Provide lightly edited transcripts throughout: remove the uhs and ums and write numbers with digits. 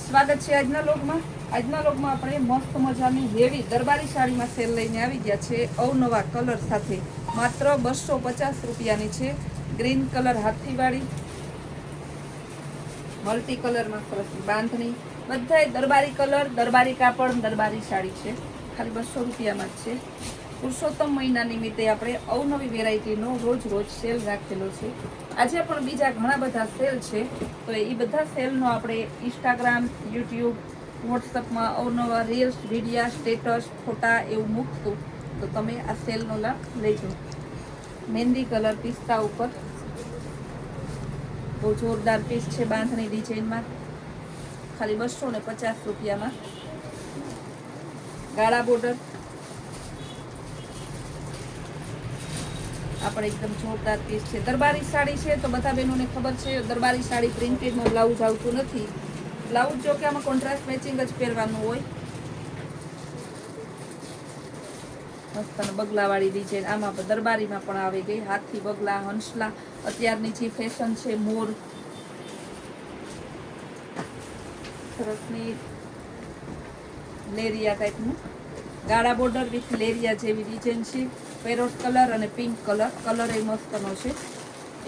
સ્વાગત છે આજના લોકમાં આપણે મસ્ત મજાની હેવી દરબારી સાડીમાં સેલ લઈને આવી ગયા છે અવનવા કલર સાથે માત્ર 250 રૂપિયાની છે ગ્રીન કલર હાથીવાળી મલ્ટી કલરમાં સરસ બાંધણી બધાય દરબારી કલર દરબારી કાપડ દરબારી સાડી છે ખાલી 200 રૂપિયામાં જ છે પુરુષોત્તમ મહિના નિમિત્તે આપણે અવનવી વેરાયટીનો રોજ સેલ રાખેલો છે આજે પણ બીજા ઘણા બધા સેલ છે તો એ બધા સેલનો આપણે ઇન્સ્ટાગ્રામ યુટ્યુબ વોટ્સઅપમાં અવનવા રીલ્સ વિડીયા સ્ટેટસ ફોટા એવું મૂકતું તો તમે આ સેલનો લાભ લેજો મહેંદી કલર પિસ્તા ઉપર બહુ જોરદાર પીસ છે બાંધણી ડિઝાઇનમાં ખાલી 250 રૂપિયામાં ગાળા બોર્ડર આપણે એકદમ જોરદાર પીસ છે દરબારી સાડી છે તો બધા બહેનોને ખબર છે દરબારી સાડી પ્રિન્ટેડમાં બ્લાઉઝ આવતું નથી બ્લાઉઝ જો કે આમાં કોન્ટ્રાસ્ટ મેચિંગ જ પહેરવાનું હોય મસ્ત બગલાવાળી ડિઝાઇન આમાં દરબારીમાં પણ આવી ગઈ હાથથી બગલા હંસલા અત્યારની જે ફેશન છે મોર સરસની લેરિયા ટાઈપનું ગાળા બોર્ડર વિથ લેરિયા જેવી ડિઝાઇન છે પેરોટ કલર અને પિંક કલર એ મસ્તનો છે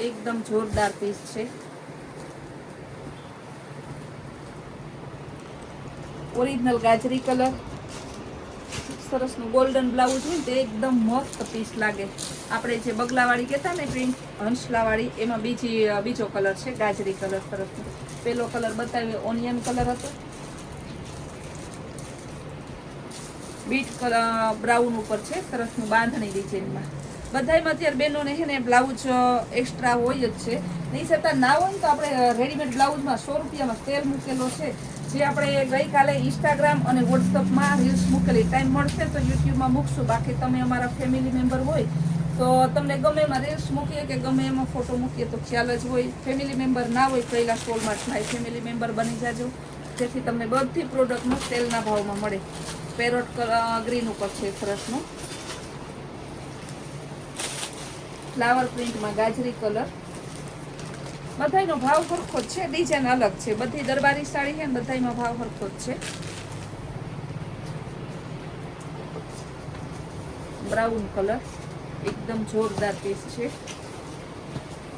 એકદમ જોરદાર પીસ છે ઓરિજિનલ ગાજરી કલર સરસનું ગોલ્ડન બ્લાઉઝ હોય તે એકદમ મસ્ત પીસ લાગે આપણે જે બગલાવાળી કહેતા ને પ્રિન્ટ હંસલાવાળી એમાં બીજો કલર છે ગાજરી કલર સરસનો પેલો કલર બતાવ્યો ઓનિયન કલર હતો બીટ બ્રાઉન ઉપર છે સરસનું બાંધણી ડિઝાઇનમાં બધામાં અત્યારે બહેનોને છે ને બ્લાઉઝ એક્સ્ટ્રા હોય જ છે નહીં છતાં ના હોય ને તો આપણે રેડીમેડ બ્લાઉઝમાં 100 રૂપિયામાં સેલ મૂકેલો છે જે આપણે ગઈકાલે ઇન્સ્ટાગ્રામ અને વોટ્સઅપમાં રીલ્સ મૂકેલી ટાઈમ મળશે તો યુટ્યુબમાં મૂકશું બાકી તમે અમારા ફેમિલી મેમ્બર હોય તો તમને ગમે એમાં રીલ્સ મૂકીએ કે ગમે એમાં ફોટો મૂકીએ તો ખ્યાલ જ હોય ફેમિલી મેમ્બર ના હોય પહેલાં સોલમાર્ટમાં ફેમિલી મેમ્બર બની જાજો જેથી તમને બધી પ્રોડક્ટનો સેલના ભાવમાં મળે પેરોટ ગ્રીન ઉપર છે સરસનો ફ્લાવર પ્રિન્ટમાં ગાજરી કલર બધાયનો ભાવ સરખો જ છે ડિઝાઇન અલગ છે બધી દરબારી સાડી છે ને બધાયનો ભાવ સરખો જ છે બ્રાઉન કલર એકદમ જોરદાર પીસ છે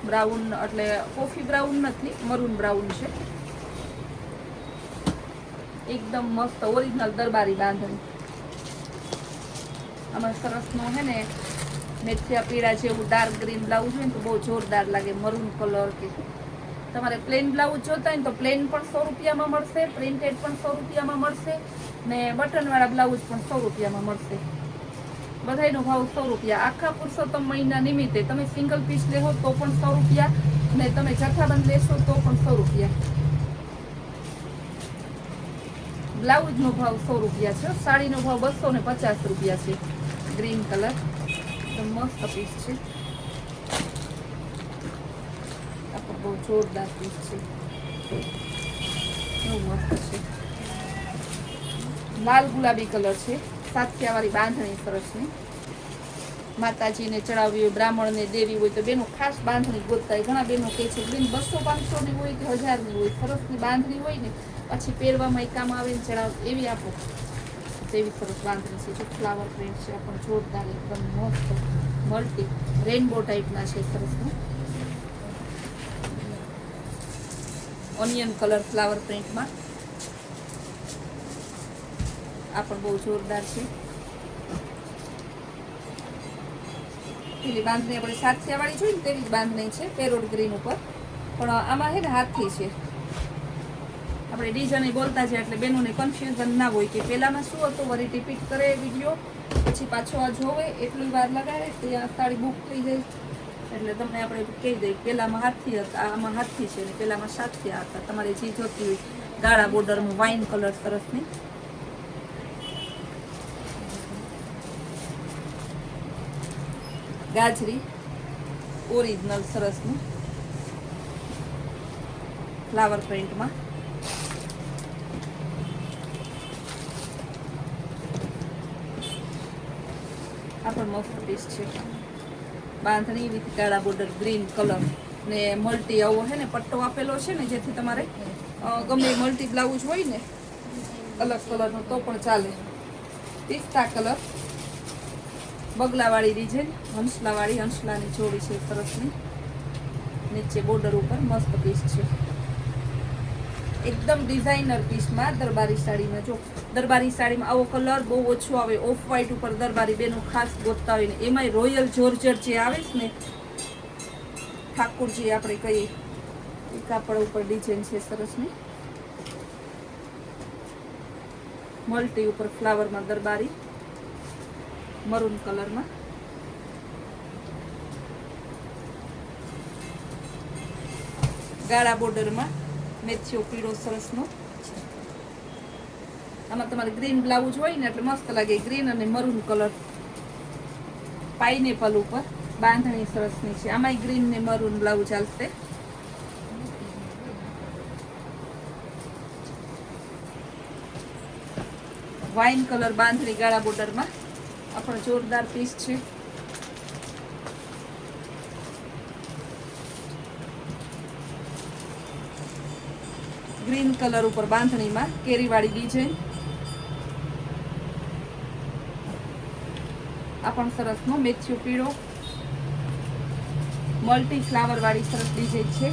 બ્રાઉન એટલે કોફી બ્રાઉન નથી મરૂન બ્રાઉન છે એકદમ મસ્ત ઓરિજિનલ દરબારી બાંધણી આમાં સરસનો છે ને મેથિયા પીળા જેવું ડાર્ક ગ્રીન બ્લાઉઝ હોય ને તો બહુ જોરદાર લાગે મરૂન કલર કે તમારે પ્લેન બ્લાઉઝ જોતા હોય ને તો પ્લેન પણ 100 રૂપિયામાં મળશે પ્રિન્ટેડ પણ 100 રૂપિયામાં મળશે ને બટનવાળા બ્લાઉઝ પણ 100 રૂપિયામાં મળશે બધાયનો ભાવ 100 રૂપિયા આખા પુરુષોત્તમ મહિના નિમિત્તે તમે સિંગલ પીસ લેવો તો પણ 100 રૂપિયા ને તમે જથ્થાબંધ લેશો તો પણ 100 રૂપિયા બ્લાઉઝનો ભાવ 100 રૂપિયા છે સાડીનો ભાવ 250 રૂપિયા છે ગ્રીન કલર મસ્ત પીસ છે આ બહુ જોરદાર પીસ છે બહુ મસ્ત છે લાલ ગુલાબી કલર છે સાથિયાવાળી બાંધણી સરસની માતાજીને ચડાવવી હોય બ્રાહ્મણને દેવી હોય તો બેનો ખાસ બાંધણી ગોતતા ઘણા બેનો કહે છે બેન 200-500 ની હોય કે 1000 ની હોય સરસની બાંધણી હોય ને પછી પહેરવામાં કામ આવે ને ચડાવ એવી આપો તેવી સરસ બાંધણી છે જો ફ્લાવર પ્રિન્ટ છે આ પણ જોરદાર એકદમ મસ્ત મલ્ટી રેનબો ટાઈપના છે સરસનું ઓનિયન કલર ફ્લાવર પ્રિન્ટમાં આ પણ બહુ જોરદાર છે પેલી બાંધણી આપણે સાથિયાવાળી જોઈએ ને તેવી જ બાંધણી છે પેરોટ ગ્રીન ઉપર પણ આમાં છે ને હાથથી છે આપણે ડિઝાઇન બોલતા છે એટલે બેનોને કન્ફ્યુઝન ના હોય કે પહેલામાં શું હતું વળી રિપીટ કરે વિડીયો પછી પાછો આ જોવે એટલી વાર લગાડે ત્યાં સાડી બુક થઈ જાય એટલે તમને આપણે કહી દઈએ પહેલામાં હાથથી હતા આમાં હાથથી છે ને પહેલામાં સાથિયા હતા તમારે જે જોતી હોય ગાળા બોર્ડરમાં વાઇન કલર સરસની ગાજરી ઓરિજિનલ સરસનું ફ્લાવર પ્રિન્ટમાં આ પણ મસ્ત પીસ છે બાંધણી વિથ કાળા બોર્ડર ગ્રીન કલર ને મલ્ટી આવો છે ને પટ્ટો આપેલો છે ને જેથી તમારે ગમે મલ્ટી બ્લાઉઝ હોય ને અલગ કલરનો તો પણ ચાલે. પિસ્તા કલર, બગલાવાળી ડિઝાઇન, હંસલાવાળી, હંસલાની જોડી છે સરસની. નીચે બોર્ડર ઉપર મસ્ત પીસ છે, એકદમ ડિઝાઇનર પીસમાં દરબારી સાડીમાં. જો દરબારી સાડીમાં આવો કલર બહુ ઓછો આવે, ઓફ વ્હાઈટ ઉપર દરબારી બેનો ખાસ ગોતતા હોય ને, એમાંય રોયલ જોર્જટ જે આવે છે ને ઠાકોરજી આપણે કહીએ એ કાપડ ઉપર ડિઝાઇન છે સરસની. મલ્ટી ઉપર ફ્લાવરમાં દરબારી મરૂન કલરમાં. ગાળા બોર્ડરમાં મેથીઓ પીળો સરસનો. આમાં તમારે ગ્રીન બ્લાઉઝ હોય ને એટલે મસ્ત લાગે. ગ્રીન અને મરૂન કલર પાઇનેપલ ઉપર બાંધણી સરસની છે. આમાંય ગ્રીન ને મરૂન બ્લાઉઝ ચાલશે. વાઇન કલર બાંધણી ગાળા બોર્ડરમાં આ પણ જોરદાર પીસ છે. ગ્રીન કલર ઉપર બાંધણીમાં કેરીવાળી ડિઝાઇન. આ પણ સરસનો મેથીઓ પીળો મલ્ટી ફ્લાવર વાળી સરસ ડિઝાઇન છે.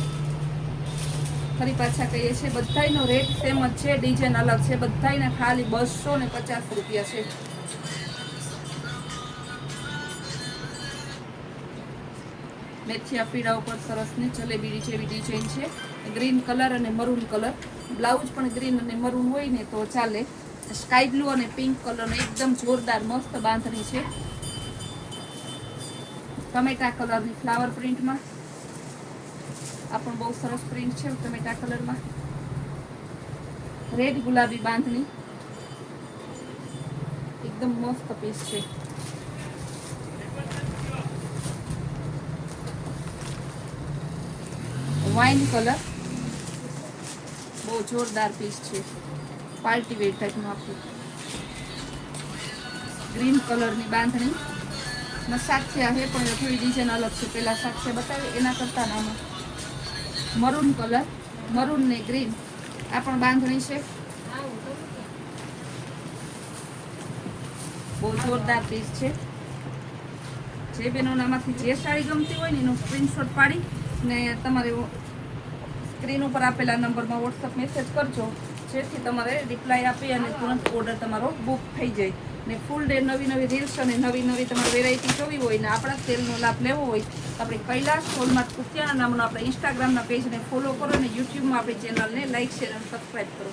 ફરી પાછા કહીએ છીએ બધાયનો રેટ સેમ જ છે, ડિઝાઇન અલગ છે. બધાયના ખાલી 250 રૂપિયા છે. મેથિયા પીળા ઉપર સરસની જલેબી જેવી ડિઝાઇન છે. ગ્રીન કલર અને મરૂન કલર. બ્લાઉઝ પણ ગ્રીન અને મરૂન હોય ને તો ચાલે. સ્કાય બ્લુ અને પિંક કલરનો એકદમ જોરદાર મસ્ત બાંધણી છે. ટમેટા કલરની ફ્લાવર પ્રિન્ટમાં. આ પણ બહુ સરસ પ્રિન્ટ છે ટમેટા કલરમાં. રેડ ગુલાબી બાંધણી એકદમ મસ્ત પીસ છે. વાઇન કલર બહુ જોરદાર પીસ છે. પાર્ટી વેર ટાઈપનું આપ્યું. ગ્રીન કલરની બાંધણી સાક્ષિયા છે પણ થોડી ડિઝાઇન અલગ છે. પેલા સાક્ષિયા બતાવી એના કરતાં આમાં મરૂન કલર, મરૂન ને ગ્રીન આ પણ બાંધણી છે. બહુ જોરદાર પીસ છે. જે બેનોનામાંથી જે સાડી ગમતી હોય ને એનો સ્ક્રીનશોટ પાડી ને તમારે સ્ક્રીન ઉપર આપેલા નંબરમાં વોટ્સઅપ મેસેજ કરજો, જેથી તમારે રિપ્લાય આપી અને તુરંત ઓર્ડર તમારો બુક થઈ જાય. ને ફૂલ ડે નવી નવી રીલ્સ અને નવી નવી તમારે વેરાયટી જોવી હોય ને આપણા સેલનો લાભ લેવો હોય તો આપણે કૈલાશ હોલમાર્ટ કુતિયાણા નામનો આપણે ઇન્સ્ટાગ્રામના પેજને ફોલો કરો અને યુટ્યુબમાં આપણી ચેનલને લાઇક શેર અને સબસ્ક્રાઈબ કરો.